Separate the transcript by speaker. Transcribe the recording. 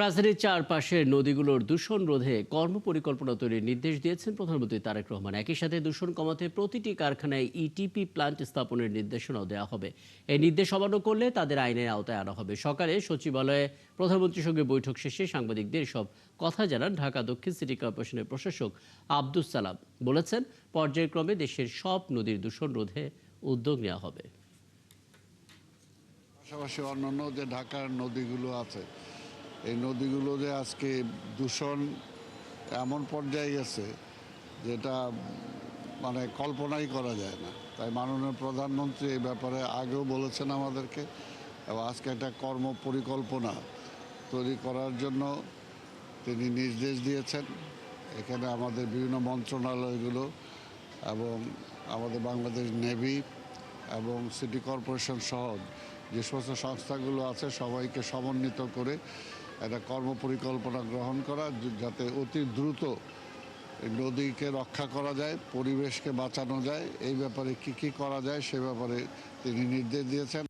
Speaker 1: রাজধানীর চারপাশের নদীগুলোর দূষণ রোধে কর্মপরিকল্পনা তৈরির নির্দেশ দিয়েছেন প্রধানমন্ত্রী তারেক রহমান। একই সাথে দূষণ কমাতে প্রতিটি কারখানায় ইটিপি প্লান্ট স্থাপনের নির্দেশনাও দেওয়া হবে। এই নির্দেশ অমান্য করলে তাদের আইনের আওতায় আনা হবে। সকালে সচিবালয়ে প্রধানমন্ত্রীর সঙ্গে বৈঠক শেষে সাংবাদিকদের সব কথা জানান ঢাকা দক্ষিণ সিটি কর্পোরেশনের প্রশাসক আব্দুস সালাম। বলেছেন, পর্যায়ক্রমে দেশের সব নদীর দূষণ রোধে উদ্যোগ নেওয়া হবে।
Speaker 2: পাশাপাশি অন্যান্য যে ঢাকার নদীগুলো আছে, এই নদীগুলো যে আজকে দূষণ এমন পর্যায়ে গেছে যেটা মানে কল্পনাই করা যায় না। তাই মাননীয় প্রধানমন্ত্রী এই ব্যাপারে আগেও বলেছেন আমাদেরকে, এবং আজকে একটা কর্ম পরিকল্পনা তৈরি করার জন্য তিনি নির্দেশ দিয়েছেন। এখানে আমাদের বিভিন্ন মন্ত্রণালয়গুলো এবং আমাদের বাংলাদেশ নেভি এবং সিটি কর্পোরেশন সহ যে সমস্ত সংস্থাগুলো আছে সবাইকে সমন্বিত করে একটা কর্মপরিকল্পনা গ্রহণ করা, যাতে অতি দ্রুত নদীকে রক্ষা করা যায়, পরিবেশকে বাঁচানো যায়। এই ব্যাপারে কি করা যায় সে ব্যাপারে তিনি নির্দেশ দিয়েছেন।